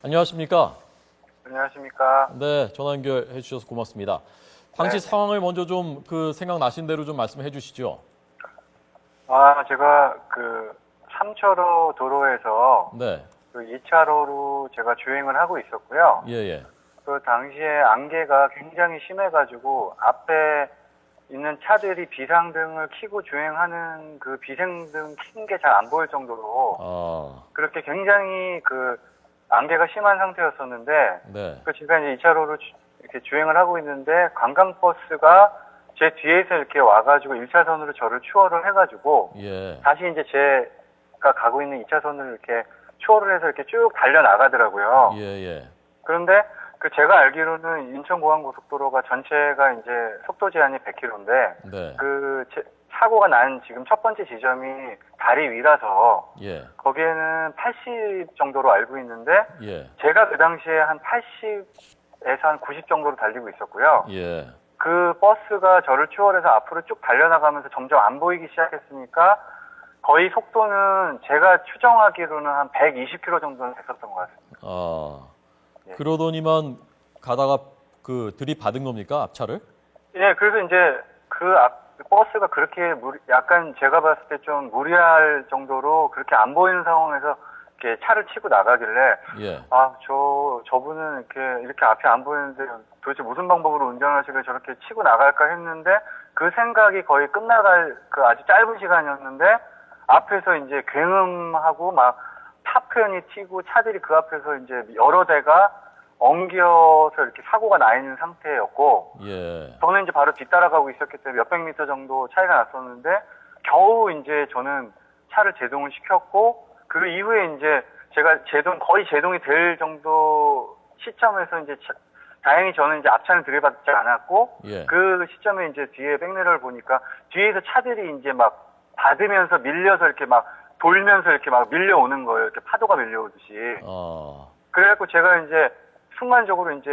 안녕하십니까? 안녕하십니까. 네, 전화 연결해 주셔서 고맙습니다. 당시 네. 상황을 먼저 좀 생각나신 대로 좀 말씀해 주시죠. 제가 3차로 도로에서 네, 2차로로 제가 주행을 하고 있었고요. 예, 예, 그 당시에 안개가 굉장히 심해가지고 앞에 있는 차들이 비상등을 켜고 주행하는 그 비상등 킨 게 잘 안 보일 정도로 아, 그렇게 굉장히 안개가 심한 상태였었는데 네, 제가 이제 2차로로 이렇게 주행을 하고 있는데 관광버스가 제 뒤에서 이렇게 와가지고 1차선으로 저를 추월을 해가지고 예, 다시 이제 제가 가고 있는 2차선을 이렇게 추월을 해서 이렇게 쭉 달려나가더라고요. 예, 예, 그런데 제가 알기로는 인천공항고속도로가 전체가 이제 속도 제한이 100km인데 네, 사고가 난 지금 첫 번째 지점이 다리 위라서 예, 거기에는 80 정도로 알고 있는데 예, 제가 그 당시에 한 80에서 한 90 정도로 달리고 있었고요. 예, 그 버스가 저를 추월해서 앞으로 쭉 달려나가면서 점점 안 보이기 시작했으니까 거의 속도는 제가 추정하기로는 한 120km 정도는 됐었던 것 같습니다. 아, 예. 그러더니만 가다가 들이받은 겁니까? 앞차를? 예, 그래서 이제 버스가 그렇게 약간 제가 봤을 때 좀 무리할 정도로 그렇게 안 보이는 상황에서 이렇게 차를 치고 나가길래 예, 저분은 이렇게 앞이 안 보이는데 도대체 무슨 방법으로 운전하시길래 저렇게 치고 나갈까 했는데 그 생각이 거의 끝나갈 아주 짧은 시간이었는데 앞에서 이제 굉음하고 막 파편이 튀고 차들이 그 앞에서 이제 여러 대가 엉겨서 이렇게 사고가 나 있는 상태였고 예, 저는 이제 바로 뒤따라가고 있었기 때문에 몇백 미터 정도 차이가 났었는데 겨우 이제 저는 차를 제동을 시켰고 그 이후에 이제 제가 거의 제동이 될 정도 시점에서 이제 다행히 저는 이제 앞차는 들이받지 않았고 예, 그 시점에 이제 뒤에 백미러를 보니까 뒤에서 차들이 이제 막 받으면서 밀려서 이렇게 막 돌면서 이렇게 막 밀려오는 거예요. 이렇게 파도가 밀려오듯이. 아, 그래갖고 제가 이제 순간적으로 이제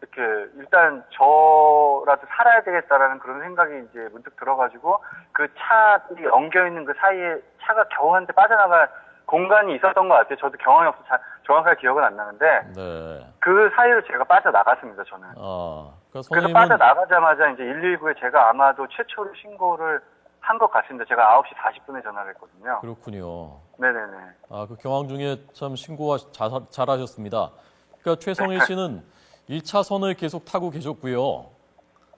이렇게 일단 저라도 살아야 되겠다라는 그런 생각이 이제 문득 들어가지고 그 차들이 엉겨 있는 그 사이에 차가 겨우 한 대 빠져나갈 공간이 있었던 것 같아요. 저도 경험이 없어서 정확하게 기억은 안 나는데 네, 그 사이로 제가 빠져나갔습니다. 저는. 아, 그러니까 그래서 선생님은 빠져나가자마자 이제 119에 제가 아마도 최초로 신고를 한 것 같습니다. 제가 9시 40분에 전화를 했거든요. 그렇군요. 네네네. 아, 그 경황 중에 참 신고가 잘하셨습니다. 그러니까 최성일 씨는 1차선을 계속 타고 계셨고요.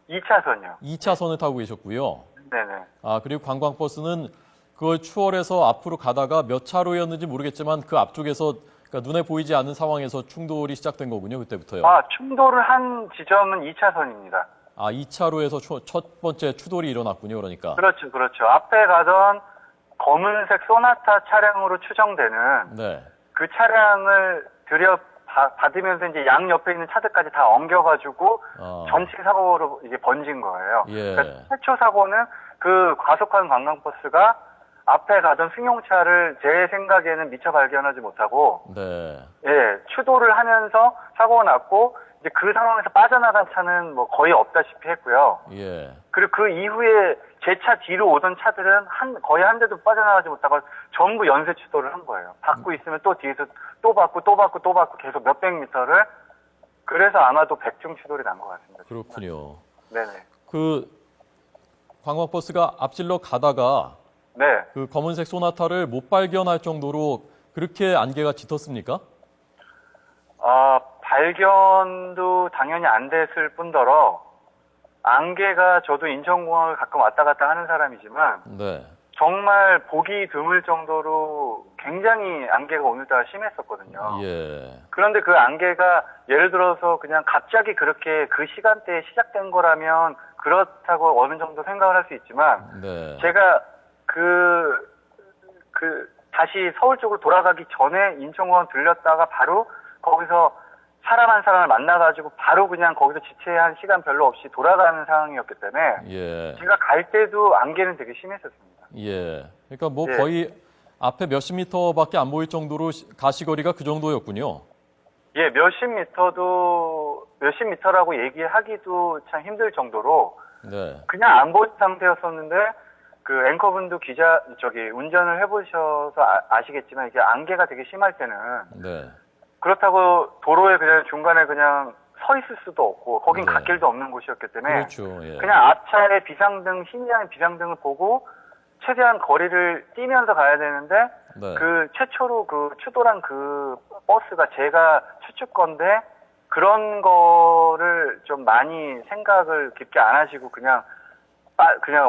2차선이요. 2차선을 타고 계셨고요. 네네. 아, 그리고 관광버스는 그걸 추월해서 앞으로 가다가 몇 차로였는지 모르겠지만 그 앞쪽에서 그러니까 눈에 보이지 않는 상황에서 충돌이 시작된 거군요. 그때부터요. 충돌을 한 지점은 2차선입니다. 아, 2차로에서 첫 번째 추돌이 일어났군요. 그러니까. 그렇죠, 그렇죠. 앞에 가던 검은색 소나타 차량으로 추정되는 네. 그 차량을 받으면서 이제 양 옆에 있는 차들까지 다 엉겨가지고 아, 전체 사고로 이게 번진 거예요. 예. 그러니까 최초 사고는 그 과속한 관광버스가 앞에 가던 승용차를 제 생각에는 미처 발견하지 못하고 네. 추돌을 하면서 사고가 났고 이제 그 상황에서 빠져나간 차는 뭐 거의 없다시피 했고요. 예. 그리고 그 이후에 제 차 뒤로 오던 차들은 거의 한 대도 빠져나가지 못하고 전부 연쇄 추돌을 한 거예요. 받고 있으면 또 뒤에서 또 받고 계속 몇백 미터를. 그래서 아마도 백중 추돌이 난 것 같습니다. 그렇군요. 네네. 그 관광버스가 앞질러 가다가 네. 그 검은색 소나타를 못 발견할 정도로 그렇게 안개가 짙었습니까? 발견도 당연히 안 됐을 뿐더러 안개가 저도 인천공항을 가끔 왔다 갔다 하는 사람이지만 네. 정말 보기 드물 정도로 굉장히 안개가 오늘따라 심했었거든요. 예. 그런데 그 안개가 예를 들어서 그냥 갑자기 그렇게 그 시간대에 시작된 거라면 그렇다고 어느 정도 생각을 할 수 있지만 네. 제가 다시 서울 쪽으로 돌아가기 전에 인천공항 들렸다가 바로 거기서 사람 한 사람을 만나가지고 바로 그냥 거기서 지체한 시간 별로 없이 돌아가는 상황이었기 때문에 예. 제가 갈 때도 안개는 되게 심했었습니다. 예. 그러니까 뭐 예. 거의 앞에 몇십 미터밖에 안 보일 정도로 가시거리가 그 정도였군요. 예, 몇십 미터라고 얘기하기도 참 힘들 정도로 네. 그냥 안 보인 상태였었는데 그 앵커분도 운전을 해보셔서 아시겠지만 이게 안개가 되게 심할 때는 네. 그렇다고 도로에 그냥 중간에 그냥 서 있을 수도 없고 거긴 네. 갓길도 없는 곳이었기 때문에 그렇죠. 예. 그냥 앞차의 비상등, 희미한 비상등을 보고 최대한 거리를 뛰면서 가야 되는데 네. 그 최초로 그 추돌한 그 버스가 제가 추측 건데 그런 거를 좀 많이 생각을 깊게 안 하시고 그냥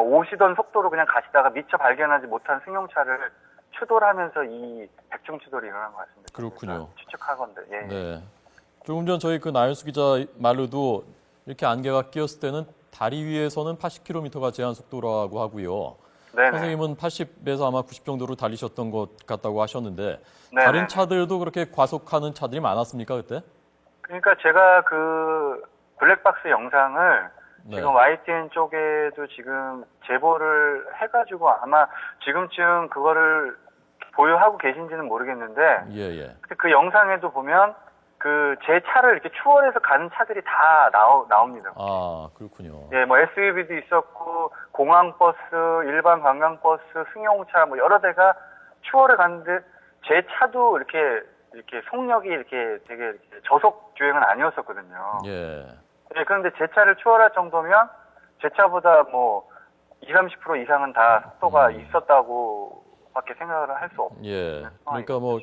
오시던 속도로 그냥 가시다가 미처 발견하지 못한 승용차를 추돌하면서 이 백중 추돌이 일어난 것 같습니다. 그렇군요. 추측하건데. 예. 네. 조금 전 저희 그 나윤수 기자 말로도 이렇게 안개가 끼었을 때는 다리 위에서는 80km가 제한 속도라고 하고요. 네네. 선생님은 80에서 아마 90 정도로 달리셨던 것 같다고 하셨는데 네네. 다른 차들도 그렇게 과속하는 차들이 많았습니까 그때? 그러니까 제가 그 블랙박스 영상을 네. 지금 YTN 쪽에도 지금 제보를 해가지고 아마 지금쯤 그거를 보유하고 계신지는 모르겠는데 예. 그 영상에도 보면 그 제 차를 이렇게 추월해서 가는 차들이 다 나옵니다. 아, 그렇군요. 예, 뭐 SUV도 있었고 공항버스, 일반 관광버스, 승용차 뭐 여러 대가 추월해 갔는데 제 차도 이렇게 속력이 이렇게 되게 이렇게 저속 주행은 아니었었거든요. 예. 예, 그런데 제 차를 추월할 정도면 제 차보다 뭐 20, 30% 이상은 다 속도가 있었다고밖에 생각을 할 수 없는 예. 상황이죠. 그러니까 뭐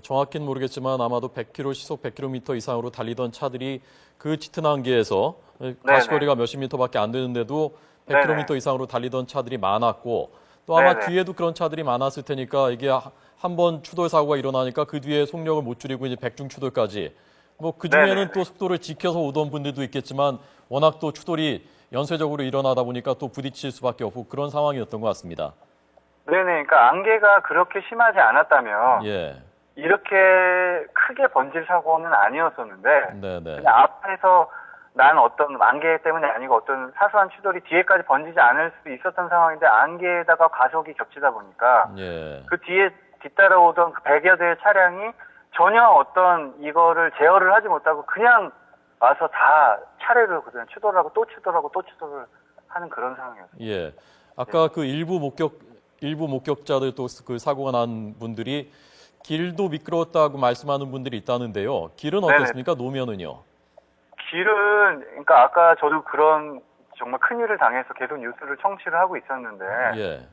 정확히는 모르겠지만 아마도 100km 시속 100km 이상으로 달리던 차들이 그 짙은 안개에서 가시거리가 몇십 미터밖에 안 되는데도 100km 네네. 이상으로 달리던 차들이 많았고 또 아마 네네. 뒤에도 그런 차들이 많았을 테니까 이게 한 번 추돌 사고가 일어나니까 그 뒤에 속력을 못 줄이고 이제 백중 추돌까지 뭐 그 중에는 네네네. 또 속도를 지켜서 오던 분들도 있겠지만 워낙 또 추돌이 연쇄적으로 일어나다 보니까 또 부딪힐 수밖에 없고 그런 상황이었던 것 같습니다. 네네. 그러니까 안개가 그렇게 심하지 않았다면 예. 이렇게 크게 번질 사고는 아니었었는데 네네. 그냥 앞에서 난 어떤 안개 때문이 아니고 어떤 사소한 추돌이 뒤에까지 번지지 않을 수 있었던 상황인데 안개에다가 과속이 겹치다 보니까 예. 그 뒤에 뒤따라오던 그 100여 대의 차량이 전혀 어떤 이거를 제어를 하지 못하고 그냥 와서 다 차례를 그냥 추돌하고 또 추돌하고 또 추돌을 하는 그런 상황이었어요. 예. 아까 그 일부 목격자들 또 그 사고가 난 분들이 길도 미끄러웠다고 말씀하는 분들이 있다는데요. 길은 네네. 어땠습니까? 노면은요? 길은 그러니까 아까 저도 그런 정말 큰일을 당해서 계속 뉴스를 청취를 하고 있었는데 예.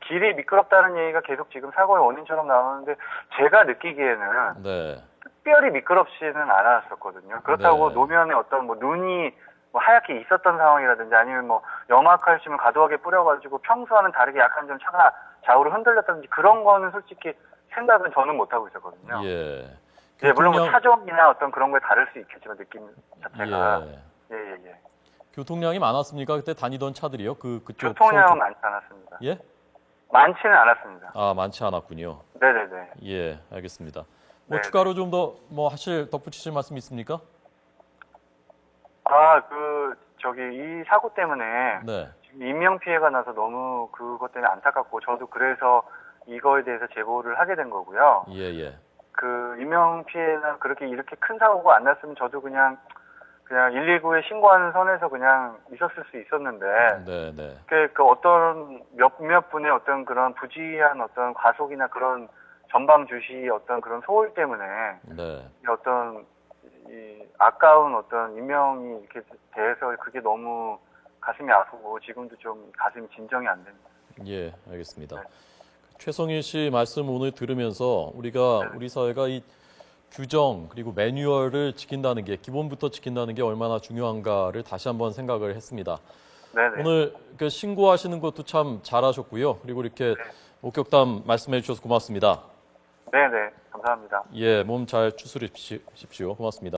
길이 미끄럽다는 얘기가 계속 지금 사고의 원인처럼 나오는데 제가 느끼기에는 네. 특별히 미끄럽지는 않았었거든요. 그렇다고 네. 노면에 어떤 뭐 눈이 뭐 하얗게 있었던 상황이라든지 아니면 뭐 염화칼슘을 과도하게 뿌려가지고 평소와는 다르게 약간 좀 차가 좌우로 흔들렸다든지 그런 거는 솔직히 생각은 저는 못하고 있었거든요. 예. 예, 물론 뭐 교통량- 차종이나 어떤 그런 거에 다를 수 있겠지만 느낌 자체가 예. 예. 교통량이 많았습니까? 그때 다니던 차들이요? 그쪽 교통량은 서울 많지 않았습니다. 쪽- 예? 많지는 않았습니다. 아, 많지 않았군요. 네네네. 예, 알겠습니다. 뭐 네네. 추가로 좀 더 뭐 덧붙이실 말씀 있습니까? 이 사고 때문에 네. 지금 인명피해가 나서 너무 그것 때문에 안타깝고 저도 그래서 이거에 대해서 제보를 하게 된 거고요. 예. 그 인명피해나 이렇게 큰 사고가 안 났으면 저도 그냥 119에 신고하는 선에서 그냥 있었을 수 있었는데 네. 그 어떤 몇몇 분의 어떤 그런 부지한 어떤 과속이나 그런 전방 주시 어떤 그런 소홀 때문에 네. 어떤 이 아까운 어떤 인명이 이렇게 대해서 그게 너무 가슴이 아프고 지금도 좀 가슴이 진정이 안 됩니다. 예, 알겠습니다. 네. 최성일 씨 말씀 오늘 들으면서 우리 사회가 이 규정 그리고 매뉴얼을 지킨다는 게 기본부터 지킨다는 게 얼마나 중요한가를 다시 한번 생각을 했습니다. 네네. 오늘 그 신고하시는 것도 참 잘하셨고요. 그리고 이렇게 목격담 말씀해 주셔서 고맙습니다. 네네. 감사합니다. 예, 몸 잘 추스리십시오. 고맙습니다.